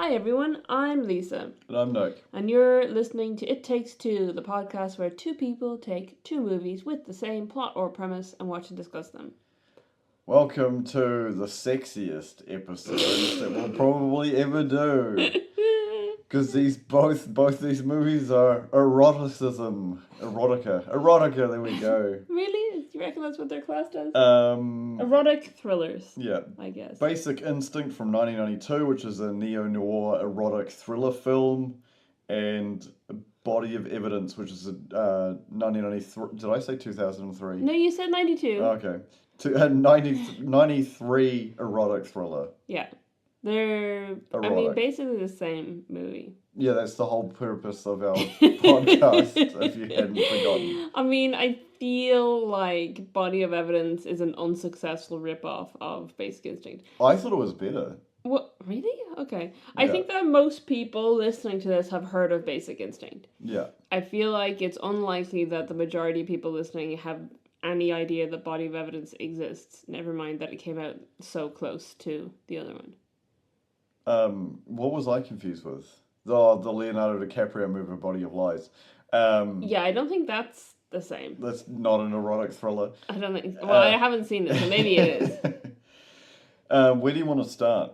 Hi everyone, I'm Lisa. And I'm Nick. And you're listening to It Takes Two, the podcast where two people take two movies with the same plot or premise and watch and discuss them. Welcome to the sexiest episodes that we'll probably ever do. Because both these movies are eroticism. Erotica, there we go. Really? Do you reckon that's what their class does? Erotic thrillers. Yeah. I guess. Basic Instinct from 1992, which is a neo-noir erotic thriller film. And Body of Evidence, which is a 1993... Did I say 2003? No, you said 92. Okay. 93 erotic thriller. Yeah. They're, Erotic. basically the same movie. Yeah, that's the whole purpose of our podcast, if you hadn't forgotten. I feel like Body of Evidence is an unsuccessful rip-off of Basic Instinct. I thought it was better. What? Really? Okay. I Yeah. think that most people listening to this have heard of Basic Instinct. Yeah. I feel like it's unlikely that the majority of people listening have any idea that Body of Evidence exists. Never mind that it came out so close to the other one. What was I confused with? The Leonardo DiCaprio movie, Body of Lies. Yeah, I don't think that's the same. That's not an erotic thriller. I don't think... Well, I haven't seen it, so maybe it is. Where do you want to start?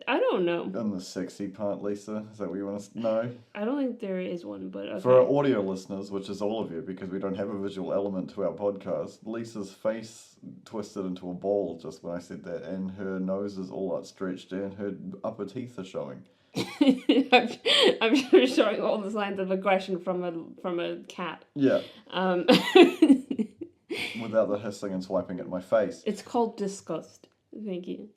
I don't know. In the sexy part, Lisa? Is that what you want to know? I don't think there is one, but okay. For our audio listeners, which is all of you, because we don't have a visual element to our podcast, Lisa's face twisted into a ball just when I said that, and her nose is all outstretched, and her upper teeth are showing. I'm sure showing all the signs of aggression from a cat. Yeah. Without the hissing and swiping at my face. It's called disgust. Thank you.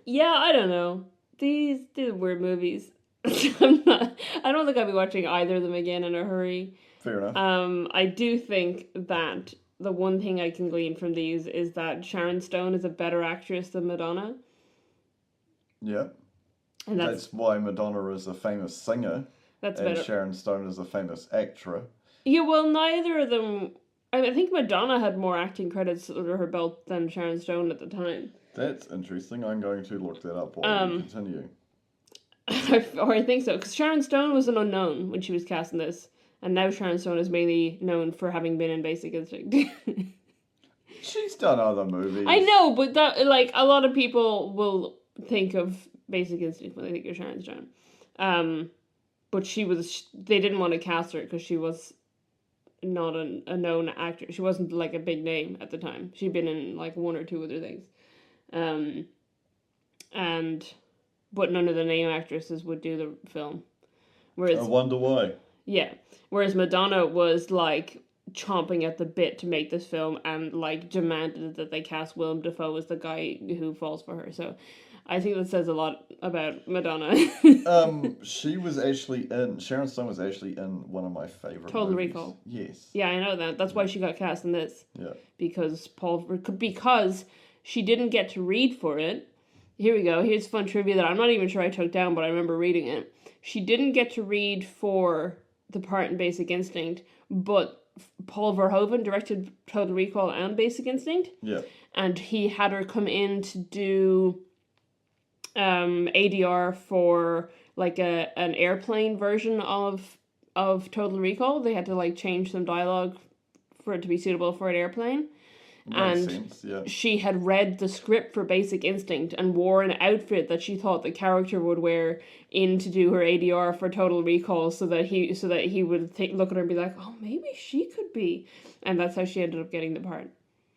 Yeah, I don't know. These are weird movies. I don't think I'll be watching either of them again in a hurry. Fair enough. I do think that the one thing I can glean from these is that Sharon Stone is a better actress than Madonna. Yeah. And that's why Madonna is a famous singer. That's and better. Sharon Stone is a famous actress. Yeah, well, neither of them... I think Madonna had more acting credits under her belt than Sharon Stone at the time. That's interesting. I'm going to look that up while you continue. Or I think so, because Sharon Stone was an unknown when she was cast in this, and now Sharon Stone is mainly known for having been in Basic Instinct. She's done other movies. I know, but that a lot of people will think of Basic Instinct when they think of Sharon Stone. But they didn't want to cast her because she was not a known actor. She wasn't like a big name at the time. She'd been in like one or two other things. But none of the name actresses would do the film. Whereas, I wonder why. Yeah. Whereas Madonna was like chomping at the bit to make this film and like demanded that they cast Willem Dafoe as the guy who falls for her. So I think that says a lot about Madonna. Sharon Stone was actually in one of my favorite Total movies. Recall. Yes. Yeah, I know that. That's why she got cast in this. Yeah. Because she didn't get to read for it. Here we go. Here's fun trivia that I'm not even sure I took down, but I remember reading it. She didn't get to read for the part in Basic Instinct, but Paul Verhoeven directed Total Recall and Basic Instinct. Yeah. And he had her come in to do ADR for like an airplane version of Total Recall. They had to like change some dialogue for it to be suitable for an airplane. Makes sense, yeah. She had read the script for Basic Instinct and wore an outfit that she thought the character would wear in to do her ADR for Total Recall, so that he would look at her and be like, oh, maybe she could be, and that's how she ended up getting the part.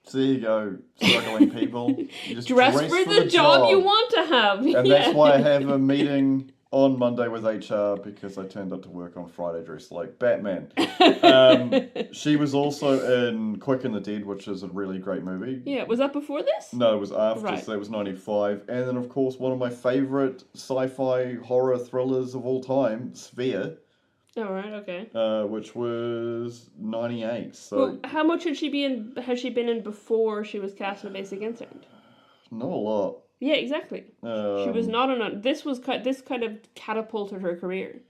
So there you go, struggling people. You just dress for the job you want to have. And that's why I have a meeting on Monday with HR, because I turned up to work on Friday dressed like Batman. She was also in Quick and the Dead, which is a really great movie. Yeah, was that before this? No, it was after, right. So it was 95. And then, of course, one of my favourite sci-fi horror thrillers of all time, Sphere. Oh, right, okay. Which was 98. So well, how much has she been in before she was cast in Basic Instinct? Not a lot. Yeah, exactly. She was not this kind of catapulted her career.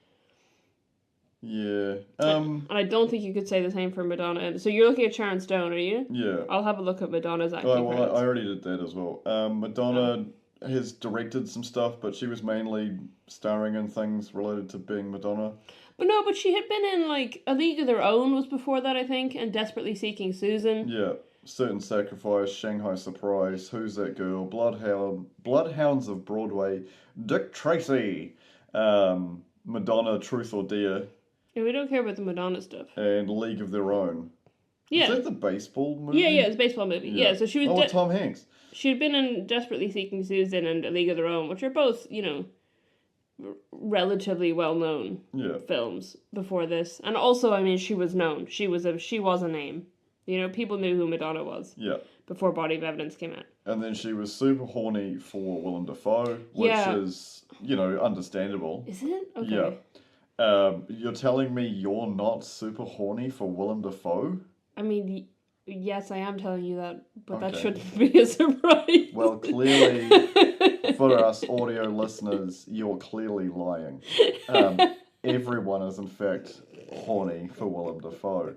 Yeah. And I don't think you could say the same for Madonna. So you're looking at Sharon Stone, are you? Yeah. I'll have a look at Madonna's acting credits. I already did that as well. Madonna, has directed some stuff, but she was mainly starring in things related to being Madonna. But she had been in, like, A League of Their Own was before that, I think, and Desperately Seeking Susan. Yeah. Certain Sacrifice, Shanghai Surprise, Who's That Girl, Bloodhounds of Broadway, Dick Tracy, Madonna, Truth or Dare, Yeah, we don't care about the Madonna stuff. and League of Their Own. Yeah. Is that the baseball movie? Yeah, it's a baseball movie. Yeah, so she was... with Tom Hanks. She had been in Desperately Seeking Susan and A League of Their Own, which are both, relatively well-known films before this. And also, I mean, she was known. She was a name. People knew who Madonna was. Yeah. Before Body of Evidence came out. And then she was super horny for Willem Dafoe, which is, understandable. Is it? Okay. Yeah. You're telling me you're not super horny for Willem Dafoe? I mean, yes, I am telling you that, but that shouldn't be a surprise. Well, clearly, for us audio listeners, you're clearly lying. Everyone is, in fact, horny for Willem Dafoe.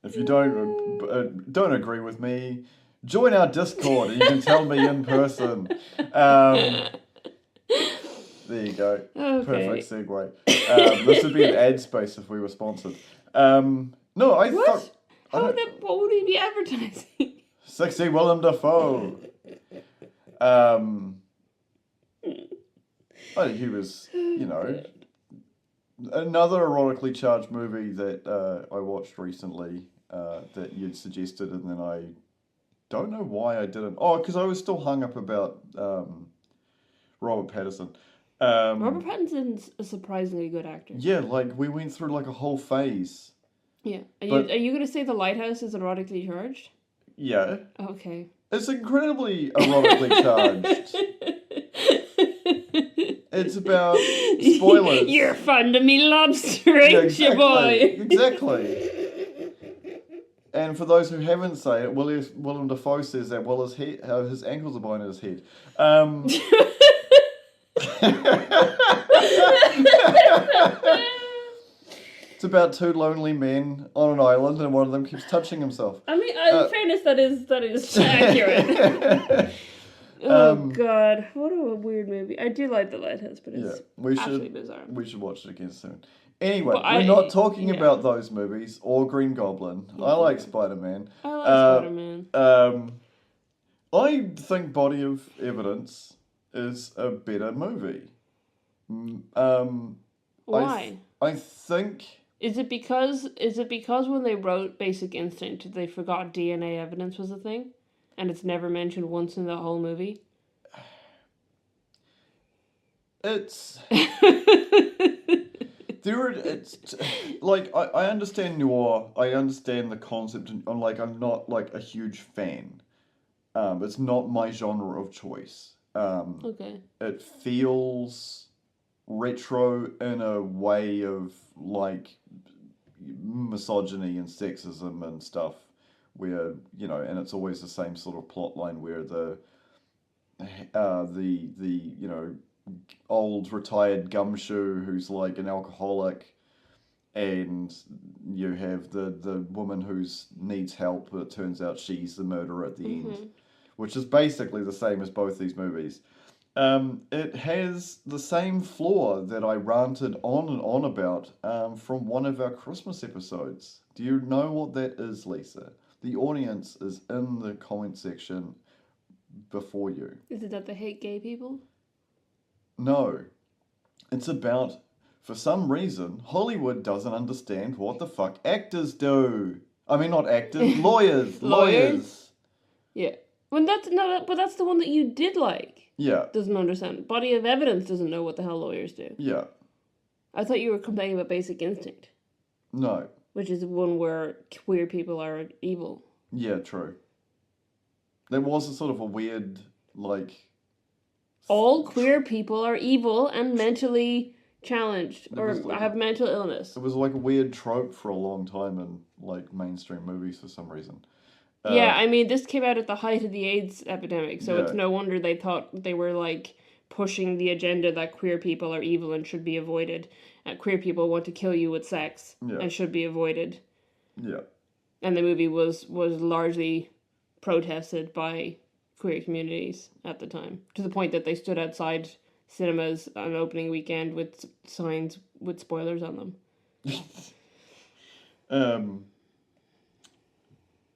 If you don't agree with me, join our Discord and you can tell me in person. There you go. Okay. Perfect segue. This would be an ad space if we were sponsored. No, I thought... What would we be advertising? Sexy Willem Dafoe. He was, another erotically charged movie that I watched recently that you'd suggested, and then I don't know why I didn't. Oh, because I was still hung up about Robert Pattinson. Robert Pattinson's a surprisingly good actor. Yeah, we went through a whole phase. Yeah. Are you going to say The Lighthouse is erotically charged? Yeah. Okay. It's incredibly erotically charged. It's about spoilers. You're fun to me, lobster, ain't you, boy? Exactly. And for those who haven't said it, Willem Dafoe says that while his ankles are behind his head. It's about two lonely men on an island, and one of them keeps touching himself. I mean, in fairness, that is accurate. Oh God, what a weird movie! I do like The Lighthouse, but it's absolutely bizarre. We should watch it again soon. Anyway, we're not talking about those movies or Green Goblin. I like Spider-Man. I like Spider-Man. I think Body of Evidence is a better movie. Why? I think... Is it because when they wrote Basic Instinct, they forgot DNA evidence was a thing? And it's never mentioned once in the whole movie? It's... I understand noir, I understand the concept, and I'm not a huge fan. It's not my genre of choice. Okay. It feels retro in a way of misogyny and sexism and stuff, where and it's always the same sort of plot line where the old retired gumshoe who's an alcoholic, and you have the woman who needs help, but it turns out she's the murderer at the end, which is basically the same as both these movies. It has the same flaw that I ranted on and on about from one of our Christmas episodes. Do you know what that is, Lisa? The audience is in the comment section before you. Is it that they hate gay people? No. It's about, for some reason, Hollywood doesn't understand what the fuck actors do. I mean, not actors, lawyers. Lawyers? Yeah. But that's the one that you did like. Yeah. Doesn't understand. Body of Evidence doesn't know what the hell lawyers do. Yeah. I thought you were complaining about Basic Instinct. No. Which is one where queer people are evil. Yeah, true. There was a sort of a weird, all queer people are evil and mentally challenged or have mental illness. It was a weird trope for a long time in mainstream movies for some reason. Yeah, I mean, this came out at the height of the AIDS epidemic, so it's no wonder they thought they were pushing the agenda that queer people are evil and should be avoided. And queer people want to kill you with sex and should be avoided. Yeah. And the movie was largely protested by queer communities at the time, to the point that they stood outside cinemas on opening weekend with signs with spoilers on them.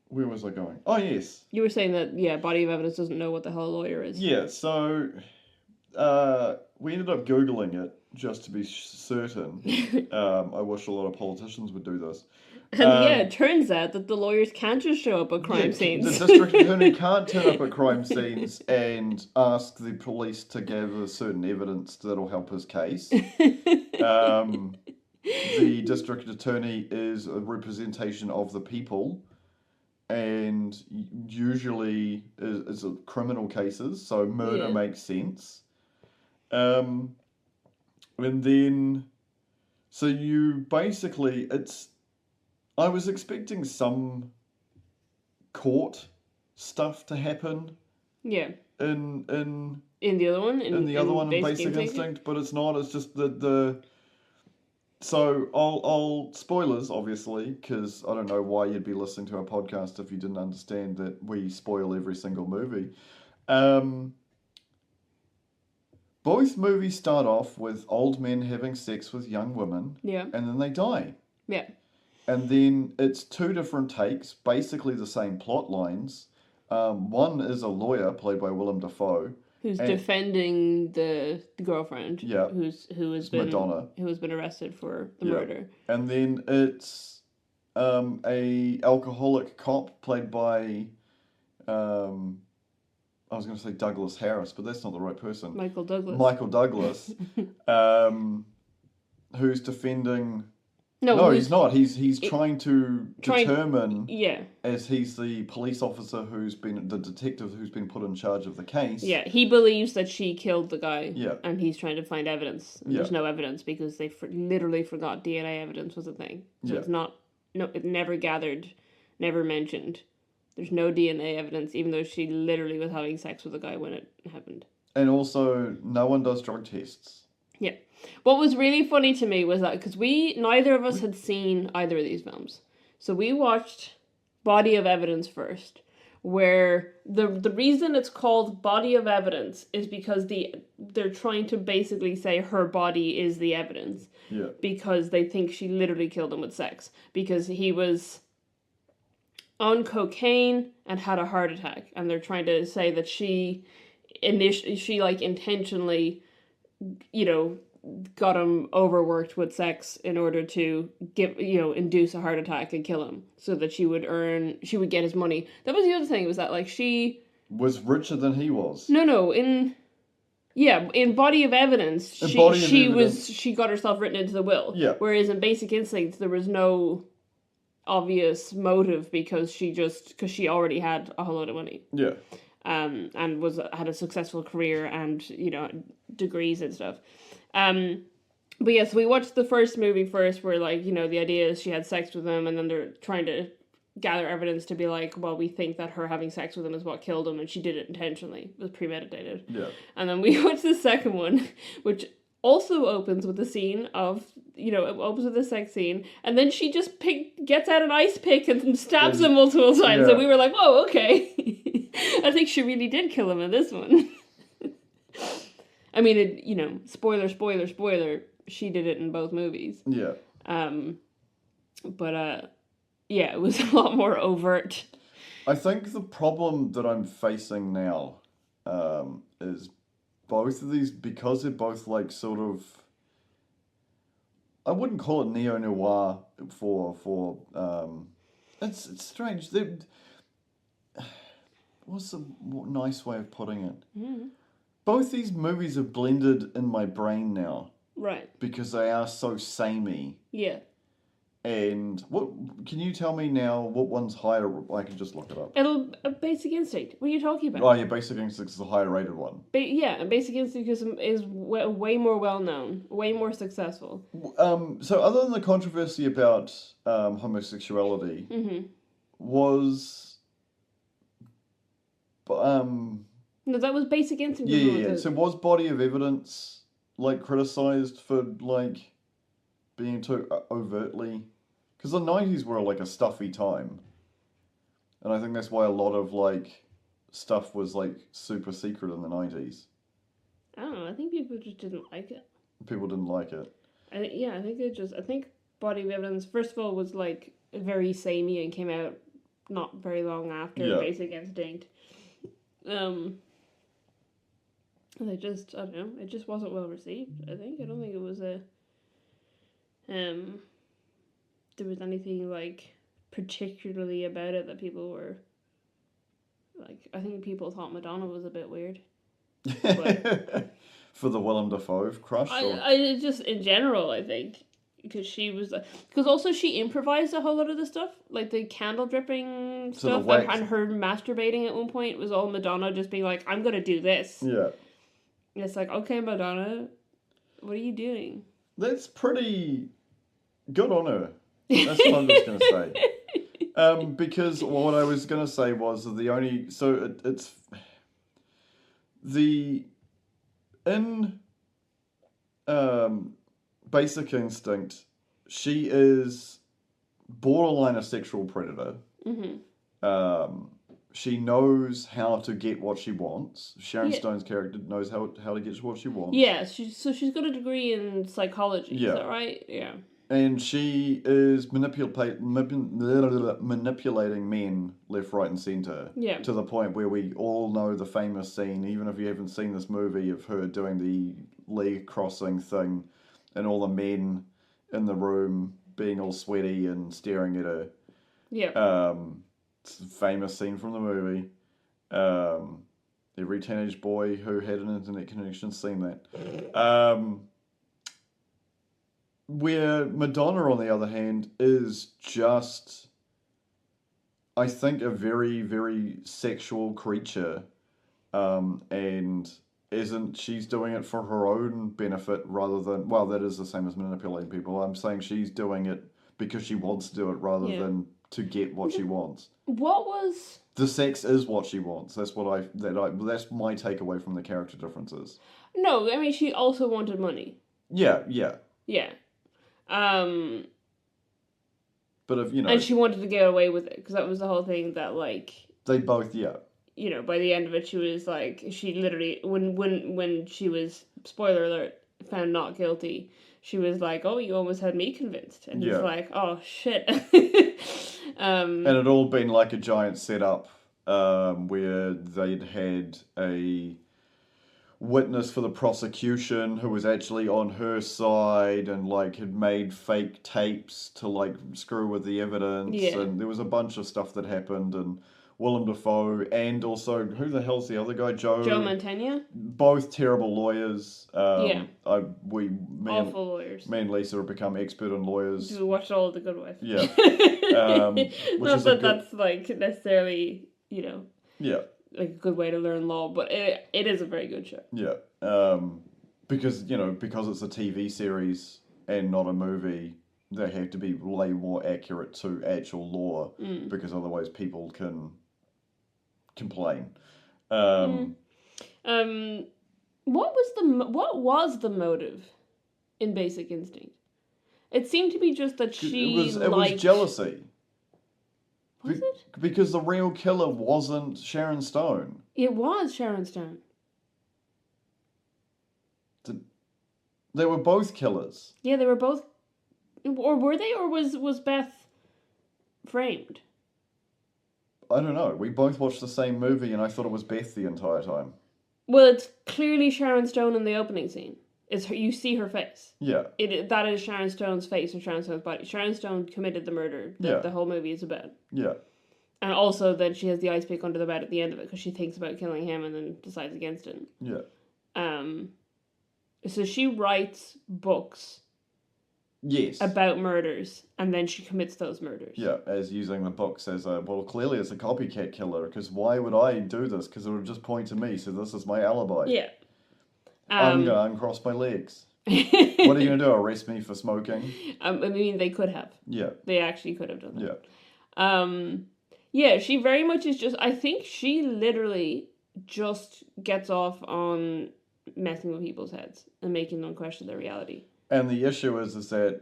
Where was I going? Oh, yes. You were saying that, yeah, Body of Evidence doesn't know what the hell a lawyer is. Yeah, so we ended up Googling it just to be certain. I wish a lot of politicians would do this. And it turns out that the lawyers can't just show up at crime scenes. The district attorney can't turn up at crime scenes and ask the police to gather certain evidence that'll help his case. The district attorney is a representation of the people, and usually is criminal cases, so murder makes sense. And then, so you basically, I was expecting some court stuff to happen. Yeah. In the other one? In the other one, in Basic Instinct, but it's not. It's just the So I'll spoilers, obviously, because I don't know why you'd be listening to our podcast if you didn't understand that we spoil every single movie. Both movies start off with old men having sex with young women, and then they die. Yeah. And then it's two different takes, basically the same plot lines. One is a lawyer played by Willem Dafoe, who's defending the girlfriend, who has been Madonna, who has been arrested for the murder. And then it's a alcoholic cop played by I was going to say Douglas Harris, but that's not the right person. Michael Douglas, who's defending. No, he's not. He's trying to determine. Yeah. As he's the police officer the detective who's been put in charge of the case. Yeah, he believes that she killed the guy. Yeah. And he's trying to find evidence. And there's no evidence because they literally forgot DNA evidence was a thing. So it's not. No, it never gathered, never mentioned. There's no DNA evidence, even though she literally was having sex with a guy when it happened. And also, no one does drug tests. Yeah. What was really funny to me was that, because neither of us had seen either of these films. So we watched Body of Evidence first, where the reason it's called Body of Evidence is because they're trying to basically say her body is the evidence. Yeah. Because they think she literally killed him with sex. Because he was on cocaine and had a heart attack. And they're trying to say that she intentionally, got him overworked with sex in order to induce a heart attack and kill him so that she would get his money. That was the other thing, was that she was richer than he was. No, in Body of Evidence, she got herself written into the will. Yeah. Whereas in Basic Instinct there was no obvious motive because she already had a whole lot of money. Yeah. And had a successful career and degrees and stuff. But yes, we watched the first movie first, where the idea is she had sex with him, and then they're trying to gather evidence to be like, well, we think that her having sex with him is what killed him, and she did it intentionally. It was premeditated. Yeah. And then we watched the second one, which also opens with the scene of, it opens with a sex scene, and then she just gets out an ice pick and stabs him multiple times, and we were like, whoa, okay. I think she really did kill him in this one. I mean, spoiler, she did it in both movies. Yeah. It was a lot more overt. I think the problem that I'm facing now is both of these, because they're both sort of, I wouldn't call it neo-noir for it's strange. What's a nice way of putting it? Mm. Both these movies are blended in my brain now. Right. Because they are so samey. Yeah. And what can you tell me now what one's higher? I can just look it up. Basic Instinct. What are you talking about? Oh, yeah, Basic Instinct is the higher rated one. And Basic Instinct is way more well known, way more successful. So other than the controversy about homosexuality, was no, that was Basic Instinct. Yeah. So was Body of Evidence criticized for being too overtly? Because the 90s were a stuffy time, and I think that's why a lot of stuff was like super secret in the 90s. I don't know. I think people just didn't like it. People didn't like it. I think Body of Evidence, first of all, was like very samey and came out not very long after Basic Instinct. And I don't know, it just wasn't well received, I think. I don't think it was there was anything like particularly about it that people were like, I think people thought Madonna was a bit weird. But For the Willem Dafoe crush? I just, in general, I think, because she was, because also she improvised a whole lot of the stuff, like the candle dripping stuff, and her masturbating at one point was all Madonna just being like, I'm gonna do this. Yeah. And it's like, okay, Madonna, what are you doing? That's pretty good on her. That's what I'm just going to say. Because what I was going to say was the only... So it's... In Basic Instinct, she is borderline a sexual predator. Mm-hmm. She knows how to get what she wants. Sharon Stone's character knows how to get what she wants. Yeah, she's got a degree in psychology. Yeah. Is that right? Yeah. And she is manipulating men left, right, and centre. Yeah. To the point where we all know the famous scene, even if you haven't seen this movie, of her doing the leg crossing thing, and all the men in the room being all sweaty and staring at her. Yeah. It's a famous scene from the movie. Every teenage boy who had an internet connection seen that. Where Madonna, on the other hand, is just, I think, a very, very sexual creature. And she's doing it for her own benefit rather than, well, that is the same as manipulating people. I'm saying she's doing it because she wants to do it rather than to get what she wants. What was... The sex is what she wants. That's that's my takeaway from the character differences. No, I mean, she also wanted money. Yeah. Yeah. But if, you know... And she wanted to get away with it, because that was the whole thing that, like... They both, yeah. You know, by the end of it, she was like... She literally... When she was, spoiler alert, found not guilty, she was like, oh, you almost had me convinced. And he's like, oh, shit. And it all been like a giant setup where they'd had a witness for the prosecution who was actually on her side and like had made fake tapes to like screw with the evidence. And there was a bunch of stuff that happened, and Willem Dafoe, and also, who the hell's the other guy? Joe Mantegna? Both terrible lawyers. Awful lawyers. Me and Lisa have become expert on lawyers. We watched all of The Good Wife. Yeah. Not that that's like necessarily, you know, like a good way to learn law, but it is a very good show. Yeah. Because it's a TV series and not a movie, they have to be way more accurate to actual law, because otherwise people can complain. What was the motive in Basic Instinct? It seemed to be just that it was jealousy. Was it? Because the real killer wasn't Sharon Stone. It was Sharon Stone. They were both killers. Yeah, they were both. Or were they? Or was Beth framed? I don't know. We both watched the same movie, and I thought it was Beth the entire time. Well, it's clearly Sharon Stone in the opening scene. You see her face. Yeah. That is Sharon Stone's face and Sharon Stone's body. Sharon Stone committed the murder that the whole movie is about. Yeah. And also then she has the ice pick under the bed at the end of it because she thinks about killing him and then decides against it. Yeah. So she writes books. Yes. About murders, and then she commits those murders. Yeah, as using the books as clearly it's a copycat killer, because why would I do this? Because it would just point to me, so this is my alibi. Yeah. I'm going to uncross my legs. What are you going to do, arrest me for smoking? I mean, they could have. Yeah. They actually could have done that. Yeah. Yeah, she very much is just, I think she literally just gets off on messing with people's heads and making them question their reality. And the issue is that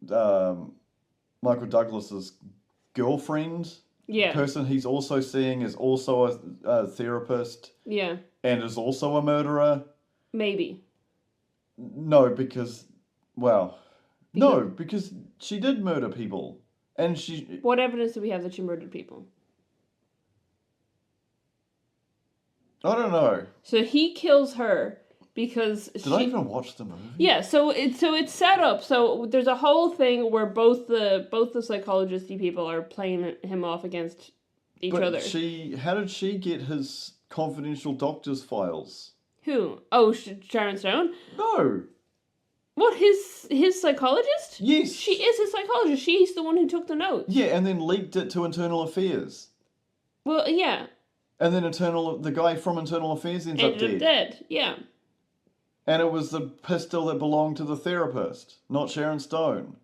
Michael Douglas's girlfriend Yeah. person he's also seeing is also a therapist Yeah. and is also a murderer. Maybe. No, because she did murder people. And she... What evidence do we have that she murdered people? I don't know. So he kills her because Did I even watch the movie? Yeah, so it's set up. So there's a whole thing where both the psychologist-y people are playing him off against each other. How did she get his confidential doctor's files? Who? Oh, Sharon Stone? No. What, his psychologist? Yes. She is his psychologist. She's the one who took the notes. Yeah, and then leaked it to Internal Affairs. Well, yeah. And then the guy from Internal Affairs ends up dead. Yeah. And it was the pistol that belonged to the therapist, not Sharon Stone.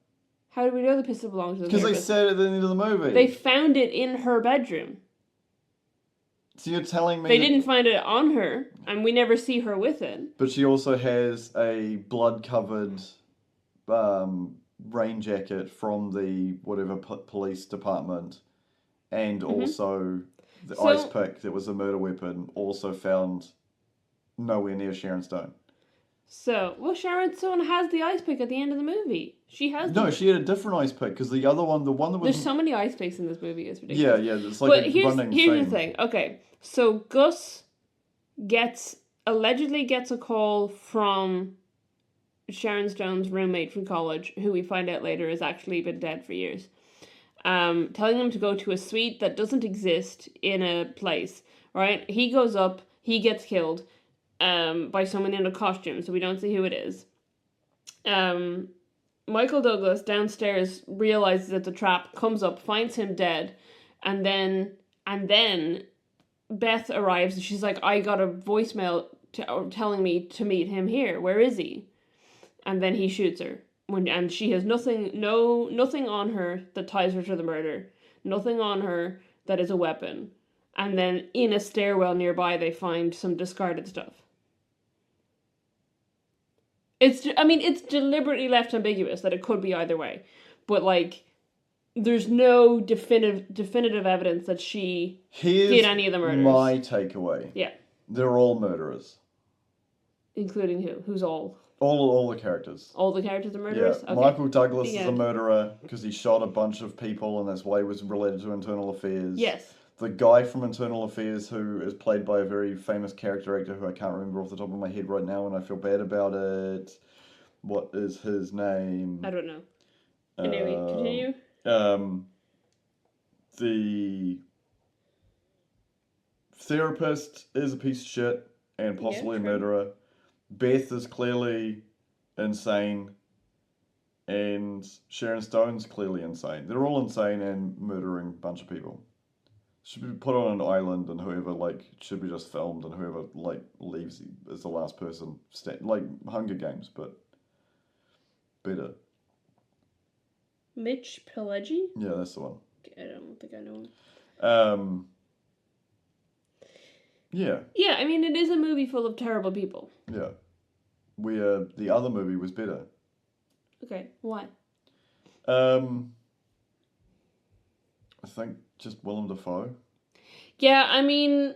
How do we know the pistol belonged to the Because therapist? they said it at the end of the movie. They found it in her bedroom. So you're telling me... They didn't find it on her, and we never see her with it. But she also has a blood-covered rain jacket from the whatever police department, and also the ice pick that was a murder weapon, also found nowhere near Sharon Stone. So, well, Sharon Stone has the ice pick at the end of the movie. She has. No, she had a different ice pick because the other one, the one that was... There's so many ice picks in this movie. It's ridiculous. Yeah, it's like a running thing. Here's the thing. Okay, so Gus allegedly gets a call from Sharon Stone's roommate from college, who we find out later has actually been dead for years, telling him to go to a suite that doesn't exist in a place. Right? He goes up. He gets killed. By someone in a costume, so we don't see who it is. Michael Douglas downstairs realizes that the trap, comes up, finds him dead, and then Beth arrives and she's like, I got a voicemail telling me to meet him here. Where is he? And then he shoots her. And she has nothing on her that ties her to the murder. Nothing on her that is a weapon. And then in a stairwell nearby, they find some discarded stuff. It's deliberately left ambiguous that it could be either way. But, like, there's no definitive evidence that she did any of the murders. My takeaway. Yeah. They're all murderers. Including who? Who's all? All the characters. All the characters are murderers? Yeah. Okay. Michael Douglas is a murderer because he shot a bunch of people and that's why he was related to Internal Affairs. Yes. The guy from Internal Affairs who is played by a very famous character actor who I can't remember off the top of my head right now and I feel bad about it. What is his name? I don't know. Anyway, continue. The therapist is a piece of shit and possibly a murderer. Beth is clearly insane. And Sharon Stone's clearly insane. They're all insane and murdering a bunch of people. Should be put on an island and whoever, should be just filmed and whoever, leaves is the last person. Like Hunger Games, but better. Mitch Pileggi? Yeah, that's the one. I don't think I know him. Yeah. Yeah, I mean, it is a movie full of terrible people. Yeah. The other movie was better. Okay, why? I think just Willem Dafoe. Yeah, I mean,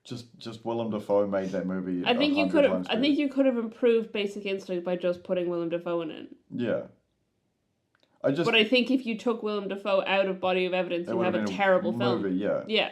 just Willem Dafoe made that movie. I think you could have improved Basic Instinct by just putting Willem Dafoe in it. Yeah. But I think if you took Willem Dafoe out of Body of Evidence, you have a terrible film. Movie, yeah. Yeah.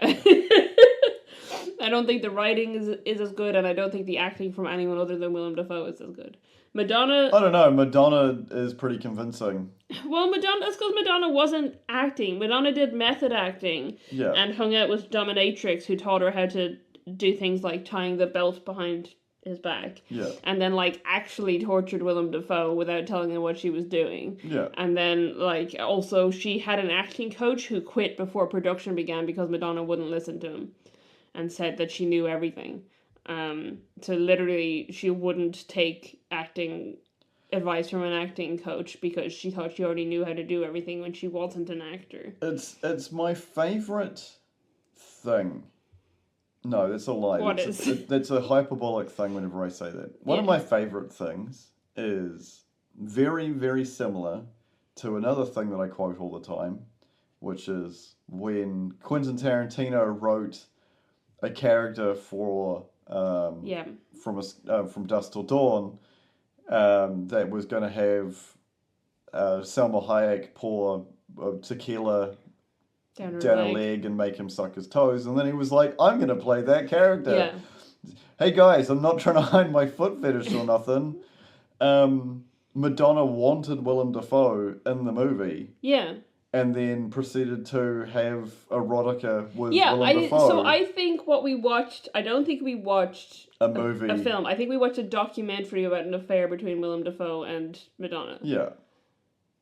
I don't think the writing is as good, and I don't think the acting from anyone other than Willem Dafoe is as good. Madonna... I don't know. Madonna is pretty convincing. Well, that's because Madonna wasn't acting. Madonna did method acting. Yeah. And hung out with dominatrix who taught her how to do things like tying the belt behind his back. Yeah. And then, actually tortured Willem Dafoe without telling him what she was doing. Yeah. And then, also she had an acting coach who quit before production began because Madonna wouldn't listen to him and said that she knew everything. So literally she wouldn't take acting advice from an acting coach because she thought she already knew how to do everything when she wasn't an actor. It's my favourite thing. No, that's a lie. That's a hyperbolic thing whenever I say that. One of my favourite things is very, very similar to another thing that I quote all the time, which is when Quentin Tarantino wrote a character for from Dusk Till Dawn that was going to have Selma Hayek pour tequila down a leg and make him suck his toes, and then he was like, I'm going to play that character. Yeah. Hey guys, I'm not trying to hide my foot fetish or nothing. Madonna wanted Willem Dafoe in the movie. Yeah. And then proceeded to have erotica with Willem Dafoe. So I think what we watched, I don't think we watched a movie. A film. I think we watched a documentary about an affair between Willem Dafoe and Madonna. Yeah.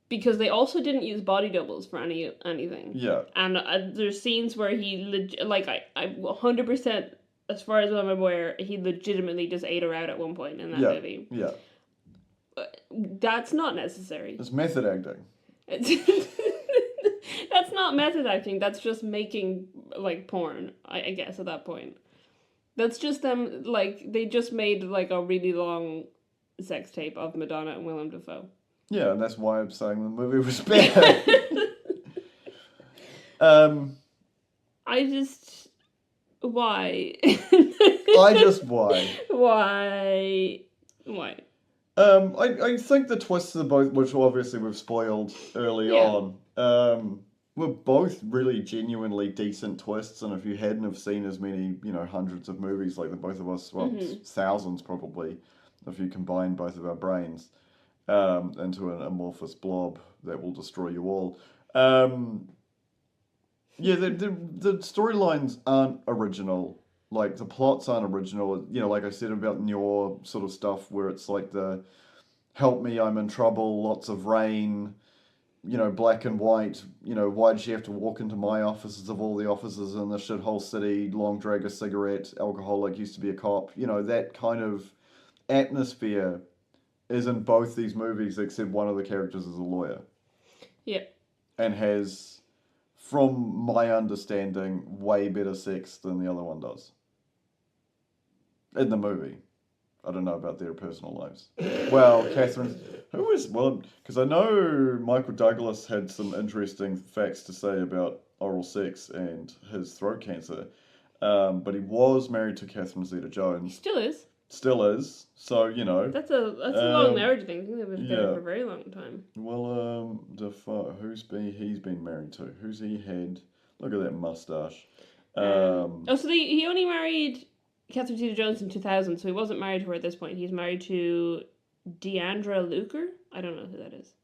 Because they also didn't use body doubles for anything. Yeah. And there's scenes where he, I 100%, as far as I'm aware, he legitimately just ate her out at one point in that movie. Yeah. That's not necessary. It's method acting. That's not method acting. That's just making, porn, I guess, at that point. That's just them, they just made, a really long sex tape of Madonna and Willem Dafoe. Yeah, and that's why I'm saying the movie was bad. Why? Why? I think the twists are both, which obviously we've spoiled early on, were both really genuinely decent twists, and if you hadn't have seen as many, hundreds of movies like the both of us, thousands probably, if you combine both of our brains into an amorphous blob that will destroy you all. The storylines aren't original. Like, the plots aren't original. Like I said about your sort of stuff where it's like the help me, I'm in trouble, lots of rain, black and white. Why'd she have to walk into my offices of all the offices in the shithole city, long drag a cigarette, alcoholic, used to be a cop. That kind of atmosphere is in both these movies, except one of the characters is a lawyer. Yeah. And has, from my understanding, way better sex than the other one does. In the movie. I don't know about their personal lives. Well, Catherine... because I know Michael Douglas had some interesting facts to say about oral sex and his throat cancer. But he was married to Catherine Zeta-Jones. He still is. Still is. So, That's a long marriage thing. I think they've been together for a very long time. Well, Defoe, he's been married to? Who's he had? Look at that mustache. So he only married Catherine Zeta-Jones in 2000, so he wasn't married to her at this point. He's married to Deandra Luker. I don't know who that is.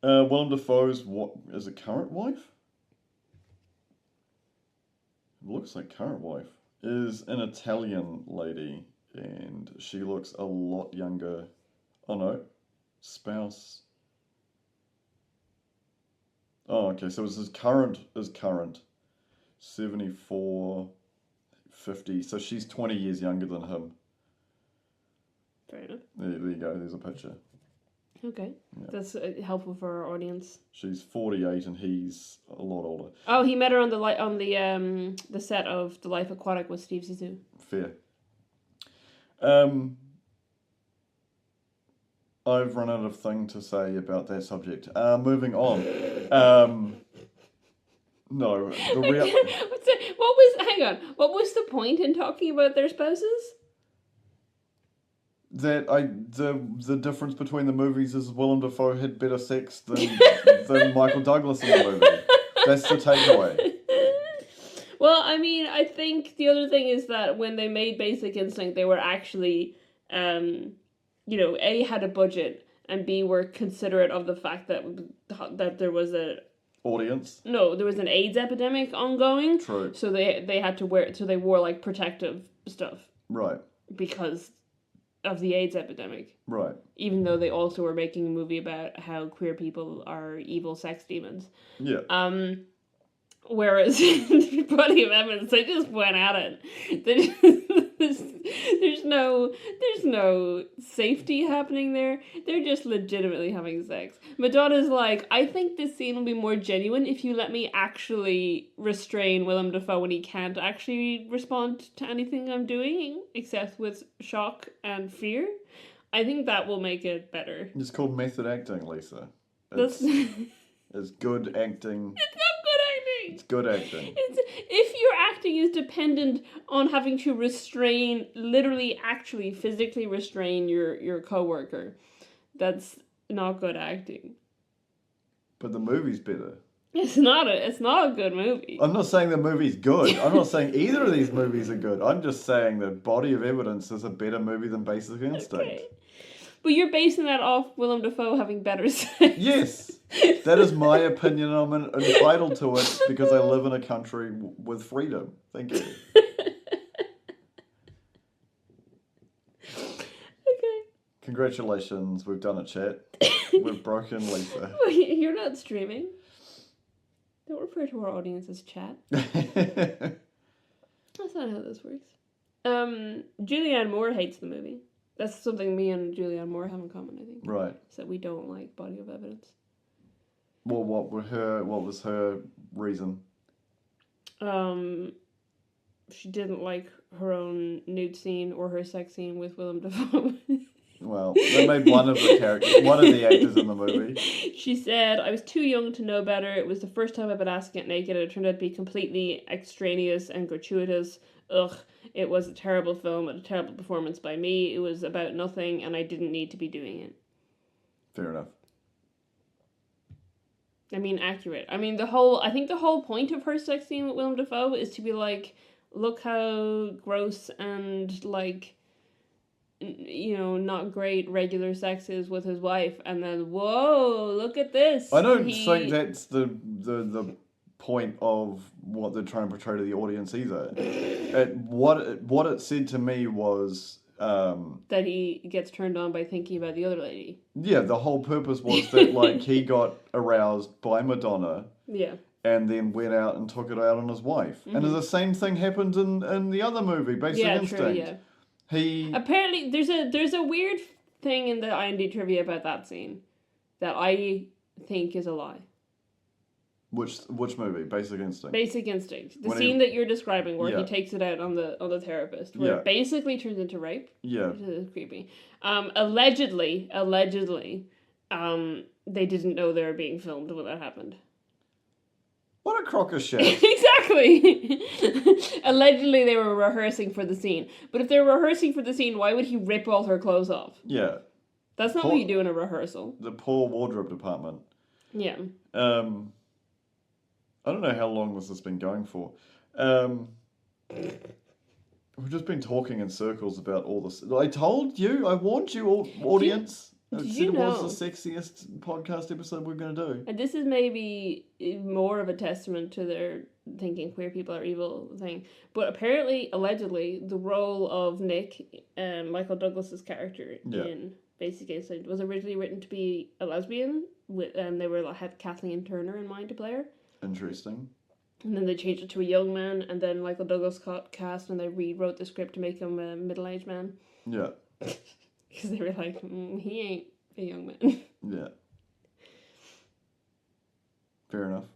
Willem Dafoe's is a current wife? It looks like current wife. Is an Italian lady, and she looks a lot younger. Oh no, spouse. Oh, okay, so his current is current. 74, 50, so she's 20 years younger than him. Fair enough. There you go, there's a picture. Okay, that's helpful for our audience. She's 48 and he's a lot older. Oh, he met her on the set of The Life Aquatic with Steve Zissou. Fair. I've run out of thing to say about that subject. Moving on. No, the real. Hang on. What was the point in talking about their spouses? That the difference between the movies is Willem Dafoe had better sex than Michael Douglas in the movie. That's the takeaway. Well, I mean, I think the other thing is that when they made Basic Instinct, they were actually, A, had a budget, and B, were considerate of the fact that there was there was an AIDS epidemic ongoing. True. So they had to they wore protective stuff. Right. Because of the AIDS epidemic. Right. Even though they also were making a movie about how queer people are evil sex demons. Yeah. Whereas Body of Evidence, they just went at it. There's no safety happening there. They're just legitimately having sex. Madonna's like, I think this scene will be more genuine if you let me actually restrain Willem Dafoe when he can't actually respond to anything I'm doing, except with shock and fear. I think that will make it better. It's called method acting, Lisa. It's good acting. It's not good acting. It's good acting. If your acting is dependent on having to restrain, literally, actually, physically restrain your coworker, that's not good acting. But the movie's better. It's not a good movie. I'm not saying the movie's good. I'm not saying either of these movies are good. I'm just saying that Body of Evidence is a better movie than Basic Instinct. Okay. But you're basing that off Willem Dafoe having better sex. Yes. That is my opinion. I'm entitled to it because I live in a country with freedom. Thank you. Okay. Congratulations. We've done a chat. We've broken Lisa. You're not streaming. Don't refer to our audience as chat. That's not how this works. Julianne Moore hates the movie. That's something me and Julianne Moore have in common, I think. Right. So we don't like Body of Evidence. Well, what was her reason? She didn't like her own nude scene or her sex scene with Willem Dafoe. Well, they made one of the actors in the movie. She said, I was too young to know better. It was the first time I've been asked to get naked. It turned out to be completely extraneous and gratuitous. Ugh. It was a terrible film and a terrible performance by me. It was about nothing and I didn't need to be doing it. Fair enough. I mean, accurate. I mean, I think the whole point of her sex scene with Willem Dafoe is to be like, look how gross and like, you know, not great regular sex is with his wife, and then whoa, look at this. I don't think that's the point of what they're trying to portray to the audience either. What it said to me was that he gets turned on by thinking about the other lady. Yeah, the whole purpose was that like he got aroused by Madonna. Yeah. And then went out and took it out on his wife. Mm-hmm. And the same thing happened in the other movie, Basic Instinct. True, yeah. He apparently there's a weird thing in the iMDb trivia about that scene that I think is a lie. Which movie? Basic Instinct. Basic Instinct. The scene that you're describing where he takes it out on the therapist, where it basically turns into rape. Yeah. Which is creepy. Allegedly, they didn't know they were being filmed when that happened. What a crock of shit. Exactly. Allegedly, they were rehearsing for the scene. But if they were rehearsing for the scene, why would he rip all her clothes off? Yeah. That's not what you do in a rehearsal. The poor wardrobe department. Yeah. I don't know how long this has been going for. We've just been talking in circles about all this. I told you, I warned you, audience. It was the sexiest podcast episode we're going to do. And this is maybe more of a testament to their thinking queer people are evil thing. But apparently, allegedly, the role of Nick, Michael Douglas's character in Basic Instinct, was originally written to be a lesbian, and they had Kathleen Turner in mind to play her. Interesting. And then they changed it to a young man, and then Michael Douglas got cast, and they rewrote the script to make him a middle-aged man. Yeah. Because they were like, he ain't a young man. Yeah. Fair enough.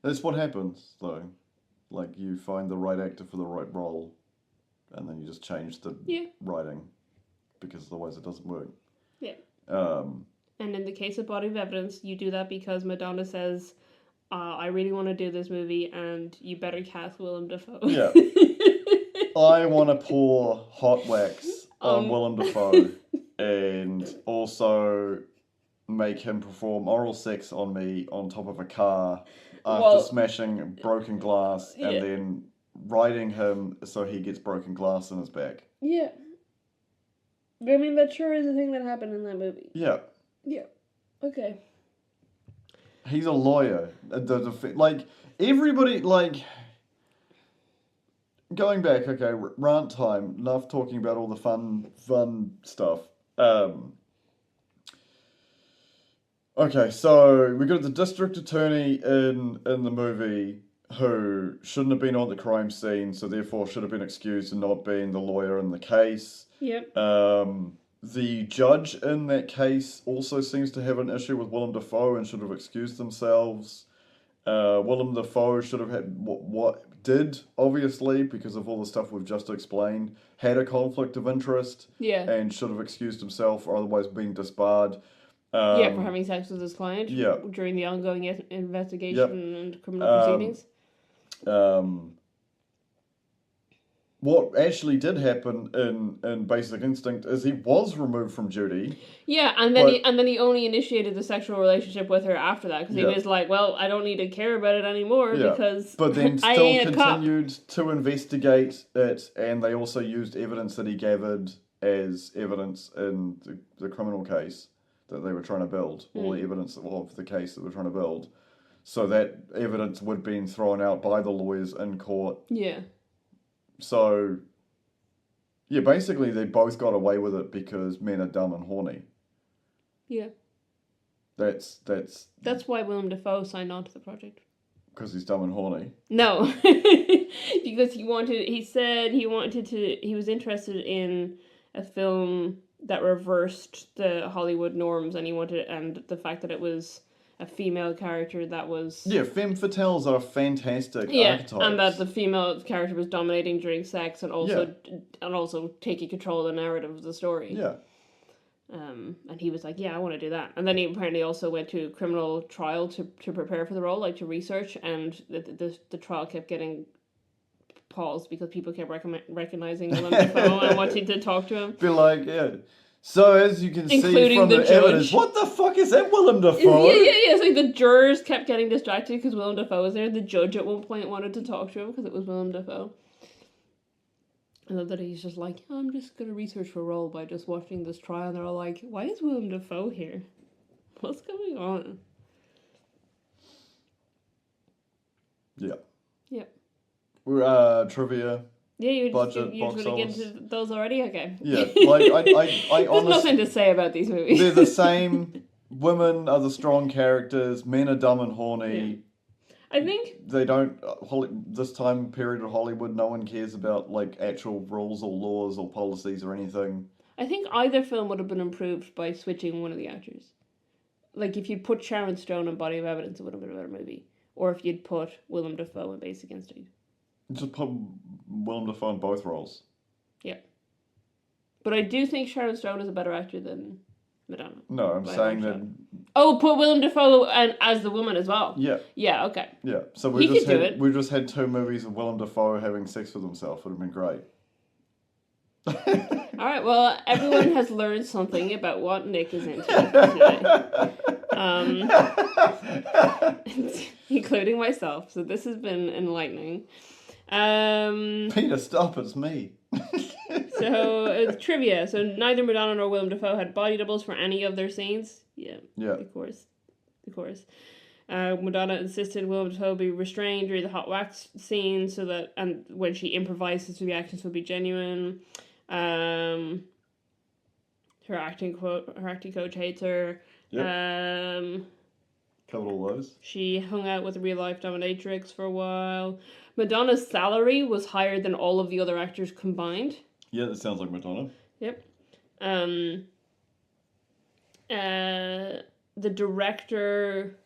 That's what happens, though. Like, you find the right actor for the right role, and then you just change the writing, because otherwise it doesn't work. Yeah. And in the case of Body of Evidence, you do that because Madonna says, I really want to do this movie, and you better cast Willem Dafoe. Yeah. I want to pour hot wax on Willem Dafoe and also make him perform oral sex on me on top of a car after smashing broken glass and then riding him so he gets broken glass in his back. Yeah. I mean, that sure is a thing that happened in that movie. Yeah. Yeah. Okay. He's a lawyer. Like, everybody, like... Going back, okay, rant time. Enough talking about all the fun stuff. Okay, so we got the district attorney in the movie who shouldn't have been on the crime scene, so therefore should have been excused and not being the lawyer in the case. Yep. The judge in that case also seems to have an issue with Willem Dafoe and should have excused themselves. Willem Dafoe should have had what did, obviously, because of all the stuff we've just explained, had a conflict of interest and should have excused himself or otherwise been disbarred. Yeah, for having sex with his client. Yeah. During the ongoing investigation Yep. and criminal proceedings. What actually did happen in Basic Instinct is he was removed from duty. Yeah, and then he only initiated the sexual relationship with her after that because he was like, well, I don't need to care about it anymore because but then I still ain't a cop. continued to investigate it, and they also used evidence that he gathered as evidence in the criminal case that they were trying to build, all the evidence of the case that they were trying to build. So that evidence would have been thrown out by the lawyers in court. Yeah. So, yeah, basically they both got away with it because men are dumb and horny. Yeah. That's why Willem Dafoe signed on to the project. Because he's dumb and horny. No. Because he was interested in a film that reversed the Hollywood norms, and the fact that it was a female character that was... Yeah, femme fatales are fantastic archetypes. And that the female character was dominating during sex and also taking control of the narrative of the story. Yeah. And he was like, yeah, I want to do that. And then he apparently also went to a criminal trial to prepare for the role, like to research, and the trial kept getting paused because people kept recognizing Willem Dafoe and wanting to talk to him. Be like, yeah... So, as you can see from the evidence, what the fuck is that Willem Dafoe? Yeah. It's like the jurors kept getting distracted because Willem Dafoe was there. The judge at one point wanted to talk to him because it was Willem Dafoe. I love that he's just like, I'm just going to research for a role by just watching this trial. And they're all like, why is Willem Dafoe here? What's going on? Yeah. Yep. Trivia. Yeah, you're box going to get into those already? Okay. Yeah, like, I There's honestly... nothing to say about these movies. They're the same. Women are the strong characters. Men are dumb and horny. Yeah. I think... They don't... this time period of Hollywood, no one cares about, like, actual rules or laws or policies or anything. I think either film would have been improved by switching one of the actors. Like, if you'd put Sharon Stone in Body of Evidence, it would have been a better movie. Or if you'd put Willem Dafoe in Basic Instinct. Just put Willem Dafoe in both roles. Yeah. But I do think Sharon Stone is a better actor than Madonna. No, I'm saying that... Oh, put Willem Dafoe as the woman as well. Yeah. Yeah, okay. Yeah, so we just had 2 movies of Willem Dafoe having sex with himself. It would have been great. Alright, well, everyone has learned something about what Nick is into today. Including myself, so this has been enlightening. Peter, stop, it's me. So, trivia. So, neither Madonna nor Willem Dafoe had body doubles for any of their scenes. Yeah. Of course. Madonna insisted Willem Dafoe be restrained during the hot wax scene and when she improvised, his reactions would be genuine. Her acting coach hates her. Yep. Covered all those. She hung out with a real life dominatrix for a while. Madonna's salary was higher than all of the other actors combined. Yeah, that sounds like Madonna. Yep. The director...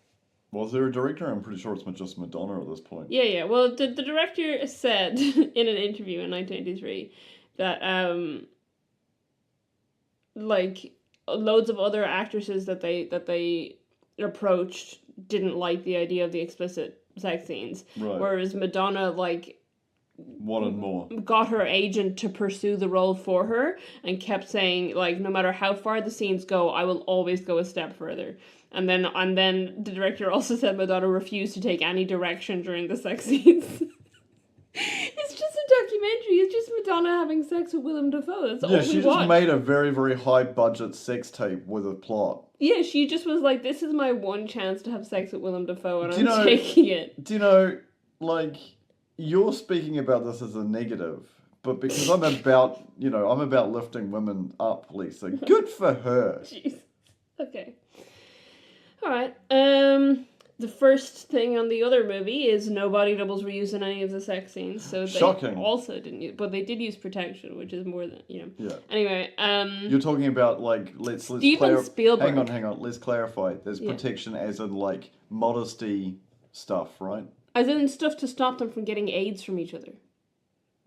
Was there a director? I'm pretty sure it's just Madonna at this point. Yeah. Well, the director said in an interview in 1983 that, like, loads of other actresses that they approached didn't like the idea of the explicit sex scenes. Right. Whereas Madonna, like... wanted more. Got her agent to pursue the role for her and kept saying, like, no matter how far the scenes go, I will always go a step further. And then the director also said Madonna refused to take any direction during the sex scenes. It's just a documentary. It's just Madonna having sex with Willem Dafoe. That's all we watch. Yeah, she just made a very, very high budget sex tape with a plot. Yeah, she just was like, this is my one chance to have sex with Willem Dafoe and I'm taking it. Do you know, like... You're speaking about this as a negative, but because I'm about lifting women up, Lisa. Good for her. Jeez. Okay. All right. The first thing on the other movie is no body doubles were used in any of the sex scenes, so they Shocking. Also didn't use, but they did use protection, which is more than Yeah. Anyway, you're talking about like let's Steven Spielberg. Hang on. Let's clarify. There's protection as in like modesty stuff, right? As in stuff to stop them from getting AIDS from each other.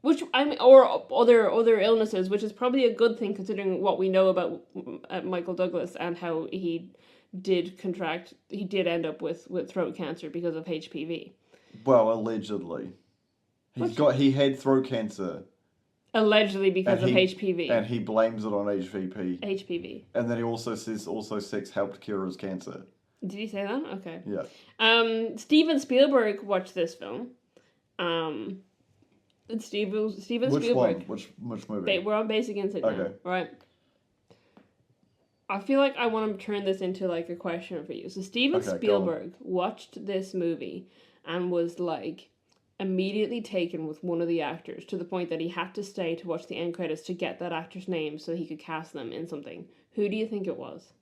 Which or other illnesses, which is probably a good thing considering what we know about Michael Douglas and how he did end up with throat cancer because of HPV. Well, allegedly. He had throat cancer. Allegedly because of HPV. And he blames it on HPV. HPV. And then he also says sex helped cure his cancer. Did he say that? Okay. Yeah. Steven Spielberg watched this film. Steven Spielberg. Which movie? We're on Basic Instinct now, right? I feel like I want to turn this into like a question for you. So Steven Spielberg watched this movie and was like immediately taken with one of the actors to the point that he had to stay to watch the end credits to get that actor's name so he could cast them in something. Who do you think it was?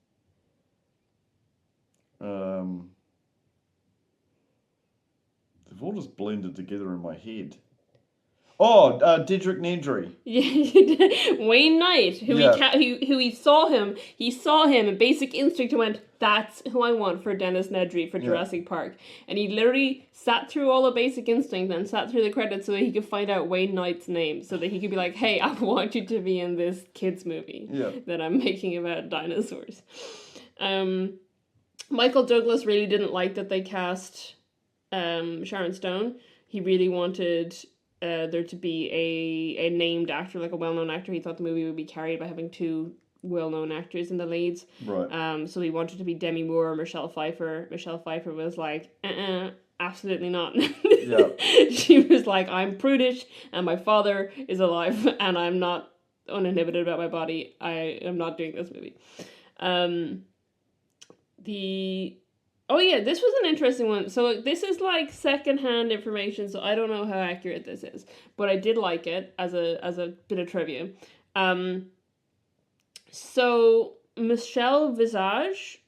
They've all just blended together in my head. Oh, Dedrick Nedry. Yeah, Wayne Knight, who he saw him in Basic Instinct and went, that's who I want for Dennis Nedry for Jurassic Park. And he literally sat through all of Basic Instinct and sat through the credits so that he could find out Wayne Knight's name, so that he could be like, hey, I want you to be in this kids movie that I'm making about dinosaurs. Michael Douglas really didn't like that they cast Sharon Stone. He really wanted there to be a named actor, like a well-known actor. He thought the movie would be carried by having two well-known actors in the leads. Right. So he wanted to be Demi Moore or Michelle Pfeiffer. Michelle Pfeiffer was like, absolutely not. Yeah. She was like, I'm prudish and my father is alive and I'm not uninhibited about my body. I am not doing this movie. This was an interesting one. So this is like secondhand information, so I don't know how accurate this is, but I did like it as a bit of trivia. So Michelle Visage.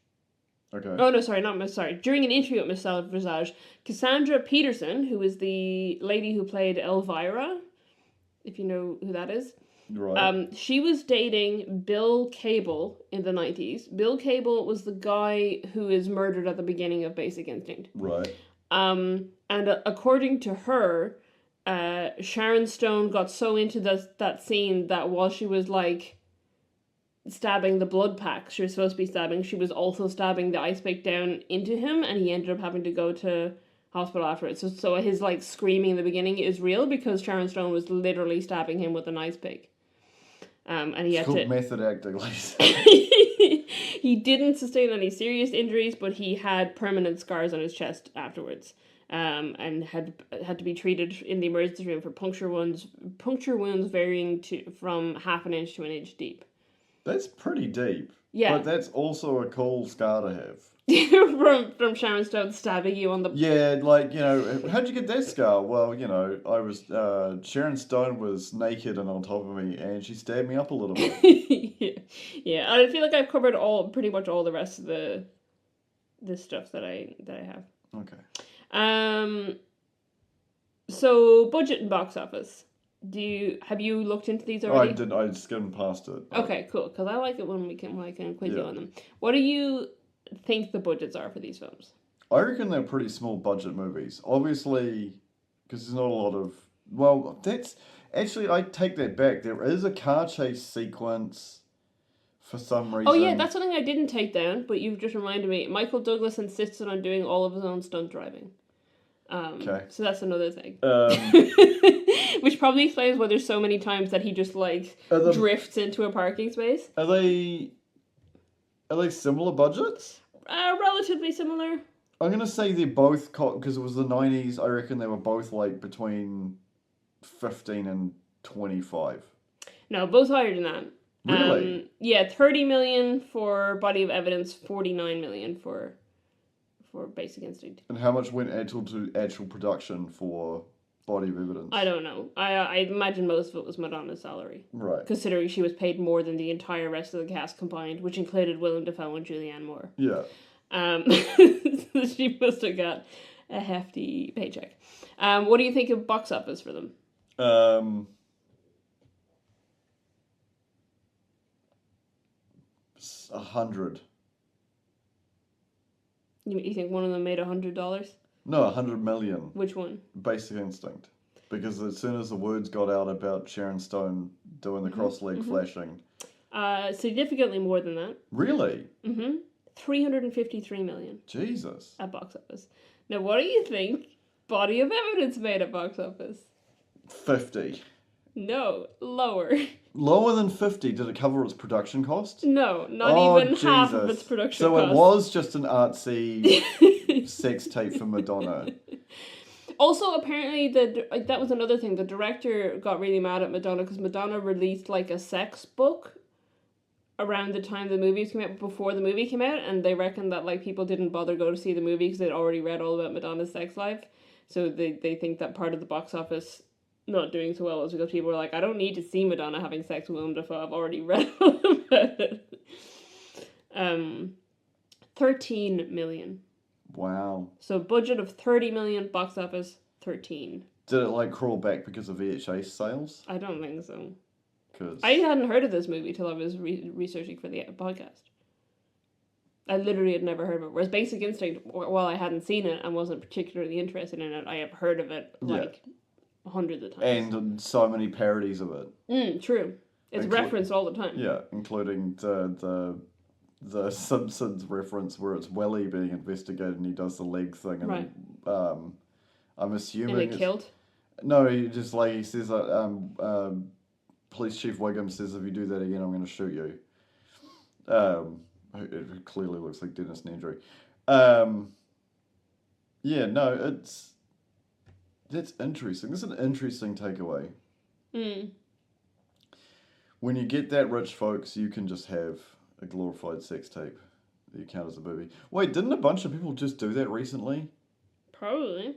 Okay. Oh no, sorry. During an interview with Michelle Visage, Cassandra Peterson, who is the lady who played Elvira, if you know who that is. Right. She was dating Bill Cable in the 90s. Bill Cable was the guy who is murdered at the beginning of Basic Instinct. Right. And according to her, Sharon Stone got so into that scene that while she was like stabbing the blood pack she was supposed to be stabbing, she was also stabbing the ice pick down into him, and he ended up having to go to hospital afterwards. So his like screaming in the beginning is real because Sharon Stone was literally stabbing him with an ice pick. And he had to method acting, ladies. He didn't sustain any serious injuries, but he had permanent scars on his chest afterwards. And had to be treated in the emergency room for puncture wounds varying from half an inch to an inch deep. That's pretty deep. Yeah. But that's also a cool scar to have. from Sharon Stone stabbing you on the... Yeah, like, how'd you get that scar? Well, I was... Sharon Stone was naked and on top of me, and she stabbed me up a little bit. Yeah. I feel like I've covered pretty much all the rest of the stuff that I have. Okay. So, budget and box office. Have you looked into these already? I did. I skimmed past it. Okay, cool. Because I like it when I can quiz you on them. What do you think the budgets are for these films? I reckon they're pretty small budget movies. Obviously, because there's not a lot of... Well, that's... Actually, I take that back. There is a car chase sequence for some reason. Oh yeah, that's something I didn't take down, but you've just reminded me. Michael Douglas insisted on doing all of his own stunt driving. Okay. So that's another thing. Which probably explains why there's so many times that he just drifts into a parking space. Are they similar budgets? Relatively similar. I'm gonna say they're both because it was the 90s. I reckon they were both between 15 and 25. No, both higher than that. Really? 30 million for Body of Evidence, 49 million for Basic Instinct. And how much went to actual production for Body of Evidence? I don't know. I imagine most of it was Madonna's salary. Right. Considering she was paid more than the entire rest of the cast combined, which included Willem Dafoe and Julianne Moore. Yeah. So she must have got a hefty paycheck. What do you think of box office for them? 100. You think one of them made $100? No, 100 million. Which one? Basic Instinct. Because as soon as the words got out about Sharon Stone doing the cross-leg flashing... Significantly more than that. Really? 353 million. Jesus. At box office. Now, what do you think Body of Evidence made at box office? 50. No, lower. Lower than 50? Did it cover its production cost? No, not even half of its production cost. So it was just an artsy sex tape for Madonna. Also, apparently, that was another thing. The director got really mad at Madonna because Madonna released like a sex book around the time the movies came out, before the movie came out, and they reckon that like people didn't bother go to see the movie because they'd already read all about Madonna's sex life. So they think that part of the box office not doing so well was because people were like, I don't need to see Madonna having sex with Willem Dafoe. I've already read all about it. 13 million. Wow. So budget of 30 million, box office 13. Did it like crawl back because of VHS sales? I don't think so. Cause... I hadn't heard of this movie till I was researching for the podcast. I literally had never heard of it. Whereas Basic Instinct, while I hadn't seen it and wasn't particularly interested in it, I have heard of it like hundreds of times. And so many parodies of it. True. It's referenced all the time. Yeah, including the Simpsons reference where it's Welly being investigated and he does the leg thing. And right. I'm assuming... In a kilt? No, he says Police Chief Wiggum says, if you do that again, I'm going to shoot you. It clearly looks like Dennis Nedry. That's interesting. This is an interesting takeaway. When you get that rich, folks, you can just have a glorified sex tape that you count as a movie. Wait, didn't a bunch of people just do that recently? Probably.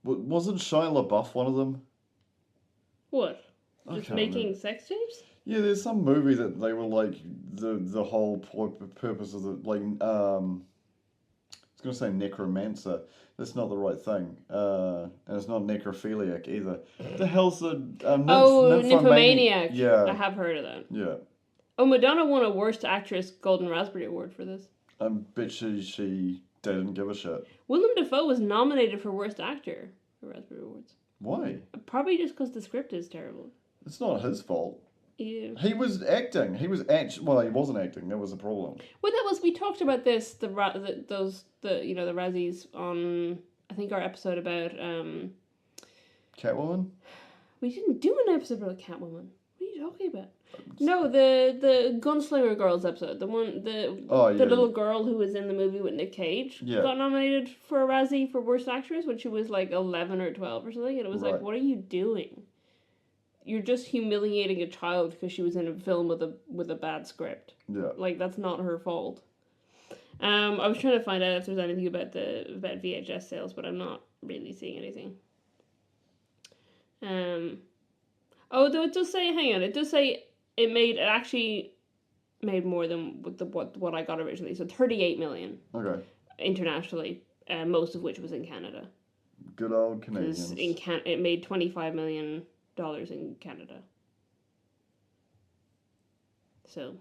Wasn't Shia LaBeouf one of them? What? Just making sex tapes? Yeah, there's some movie that they were like the whole purpose of the like I was gonna say necromancer. That's not the right thing. And it's not necrophiliac either. The hell's the nymphomaniac. Yeah, I have heard of that. Yeah. Oh, Madonna won a Worst Actress Golden Raspberry Award for this. I bet she didn't give a shit. Willem Dafoe was nominated for Worst Actor for Raspberry Awards. Why? Probably just because the script is terrible. It's not his fault. Yeah. He was acting. He wasn't acting. That was the problem. Well, we talked about this, the Razzies on, I think, our episode about, Catwoman? We didn't do an episode about Catwoman. What are you talking about? No, the Gunslinger Girls episode. The little girl who was in the movie with Nick Cage got nominated for a Razzie for Worst Actress when she was like 11 or 12 or something. And it was like, what are you doing? You're just humiliating a child because she was in a film with a bad script. Yeah. Like, that's not her fault. I was trying to find out if there's anything about VHS sales, but I'm not really seeing anything. Though it does say, it does say it actually made more than what I got originally. So 38 million. Okay. Internationally, most of which was in Canada. Good old Canadians. It made $25 million in Canada. So.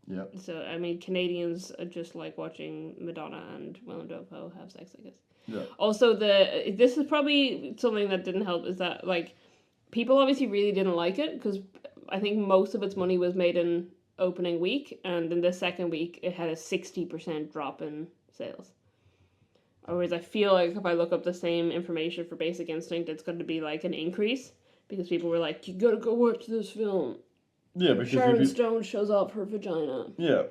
Yeah. So, I mean, Canadians just like watching Madonna and Willem Dafoe have sex, I guess. Yeah. Also, this is probably something that didn't help, is that, like, people obviously really didn't like it, because I think most of its money was made in opening week, and in the second week, it had a 60% drop in sales. Whereas I feel like if I look up the same information for Basic Instinct, it's going to be, like, an increase, because people were like, you gotta go watch this film. Yeah, because Sharon Stone shows off her vagina. Yeah.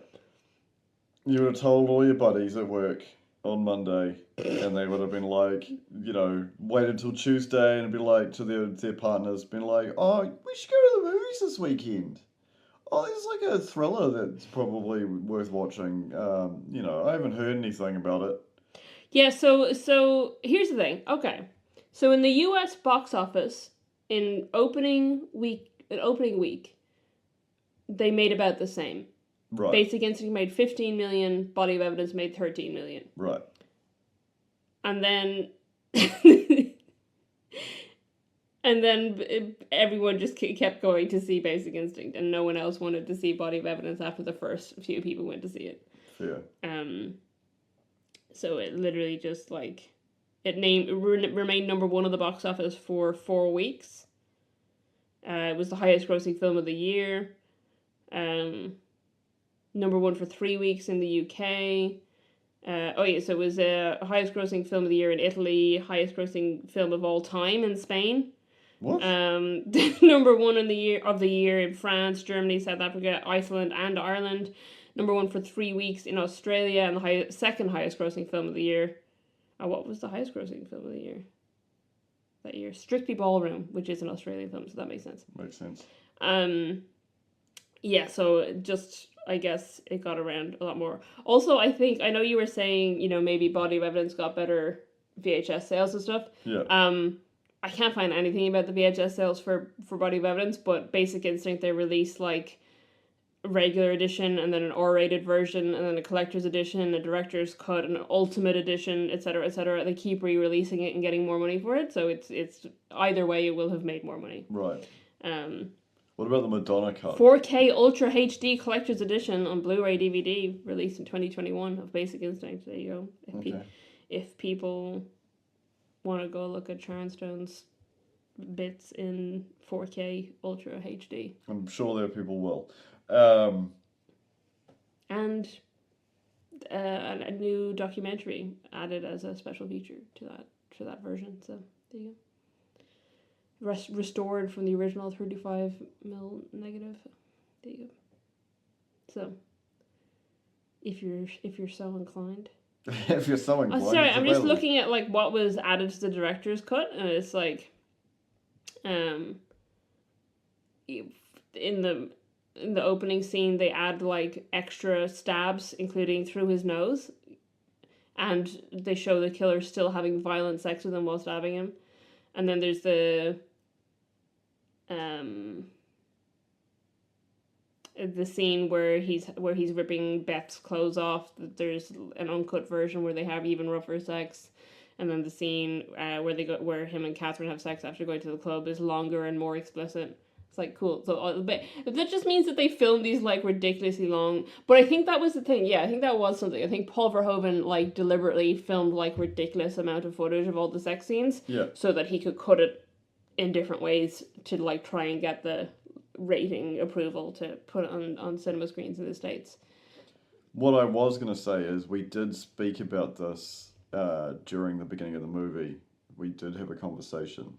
You would have told all your buddies at work on Monday, and they would have been like, wait until Tuesday and be like to their partners, been like, oh, we should go to the movies this weekend. Oh, there's like a thriller that's probably worth watching. I haven't heard anything about it. Yeah, so here's the thing. Okay. So in the US box office, in opening week, they made about the same. Right. Basic Instinct made 15 million, Body of Evidence made 13 million. Right. And then everyone just kept going to see Basic Instinct, and no one else wanted to see Body of Evidence after the first few people went to see it. Yeah. So it literally just like it remained number one on the box office for 4 weeks. It was the highest grossing film of the year. Number one for 3 weeks in the UK. So it was highest grossing film of the year in Italy, highest grossing film of all time in Spain. What? Number one in the year in France, Germany, South Africa, Iceland, and Ireland. Number one for 3 weeks in Australia, and the second highest grossing film of the year. What was the highest grossing film of the year? That year, Strictly Ballroom, which is an Australian film, so that makes sense. Makes sense. Yeah, so just, I guess it got around a lot more. Also, I know you were saying, maybe Body of Evidence got better VHS sales and stuff. Yeah. I can't find anything about the VHS sales for Body of Evidence, but Basic Instinct, they released like a regular edition and then an R-rated version and then a collector's edition, a director's cut, an ultimate edition, etc., etc. They keep re-releasing it and getting more money for it, so it's either way it will have made more money. Right. What about the Madonna cut? 4K Ultra HD collector's edition on Blu-ray DVD released in 2021 of Basic Instinct. There you go. If people want to go look at Sharon Stone's bits in 4K Ultra HD. I'm sure there are people will. And a new documentary added as a special feature to that version. So there you go. Restored from the original 35mm negative. There you go. So, if you're so inclined. If you're so inclined. Sorry, I'm just looking at like what was added to the director's cut, and it's like, in the opening scene they add like extra stabs, including through his nose, and they show the killer still having violent sex with him while stabbing him, and then there's the scene where he's ripping Beth's clothes off. There's an uncut version where they have even rougher sex, and then the scene where him and Catherine have sex after going to the club is longer and more explicit. It's like cool. So that just means that they filmed these like ridiculously long. But I think that was the thing. Yeah, I think that was something. I think Paul Verhoeven like deliberately filmed like ridiculous amount of footage of all the sex scenes. Yeah. So that he could cut it in different ways to like try and get the rating approval to put it on cinema screens in the States. What I was going to say is we did speak about this during the beginning of the movie. We did have a conversation.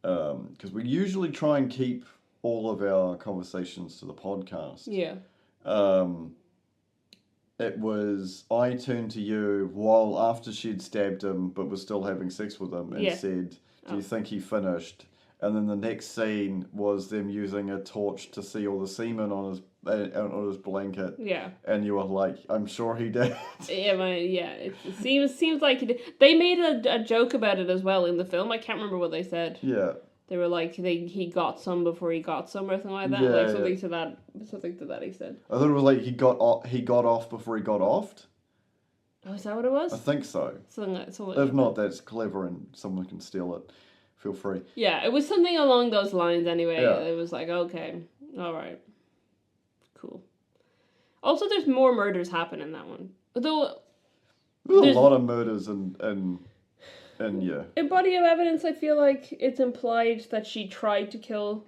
Because we usually try and keep all of our conversations to the podcast. Yeah. It was, I turned to you while after she'd stabbed him but was still having sex with him and said, do you think he finished? And then the next scene was them using a torch to see all the semen on his blanket. Yeah. And you were like, I'm sure he did. It seems like he did. They made a joke about it as well in the film. I can't remember what they said. Yeah. They were like he got some before he got some or something like that. Yeah, something to that extent. I thought it was like he got off before he got offed. Oh, is that what it was? I think so. Something if not, that's clever and someone can steal it. Feel free. Yeah, it was something along those lines anyway. Yeah. It was like, okay, all right, cool. Also, there's more murders happen in that one. Though there's a lot of murders and yeah. In Body of Evidence, I feel like it's implied that she tried to kill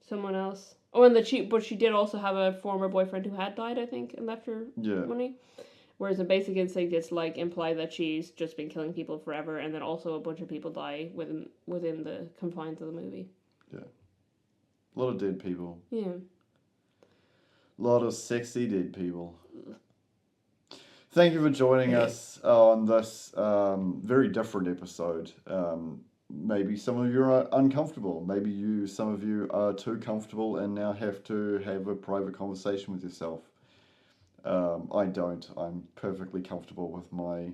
someone else. Oh, and but she did also have a former boyfriend who had died, I think, and left her money. Whereas in Basic Instinct, it's like implied that she's just been killing people forever, and then also a bunch of people die within the confines of the movie. Yeah, a lot of dead people. Yeah, a lot of sexy dead people. Thank you for joining us on this very different episode. Maybe some of you are uncomfortable. Maybe some of you are too comfortable and now have to have a private conversation with yourself. I don't. I'm perfectly comfortable with my...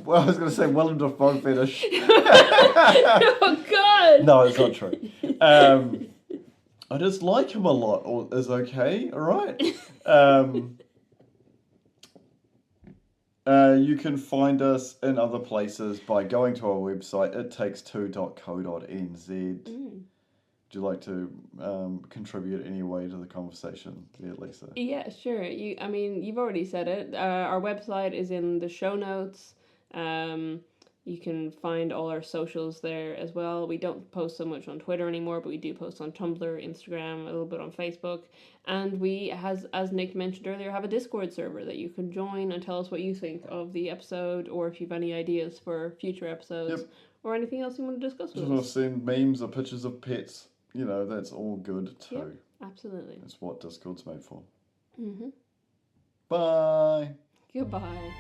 Well, I was going to say Willem Dafoe fetish. Oh, God! No, it's not true. I just like him a lot. Or is okay, all right? You can find us in other places by going to our website, ittakes2.co.nz. Would you like to contribute any way to the conversation there, Lisa? Yeah, sure. You've already said it. Our website is in the show notes. You can find all our socials there as well. We don't post so much on Twitter anymore, but we do post on Tumblr, Instagram, a little bit on Facebook. And we, as Nick mentioned earlier, have a Discord server that you can join and tell us what you think of the episode, or if you have any ideas for future episodes, or anything else you want to discuss with us. Just send memes or pictures of pets. That's all good too. Yep, absolutely. That's what Discord's made for. Mm-hmm. Bye. Goodbye.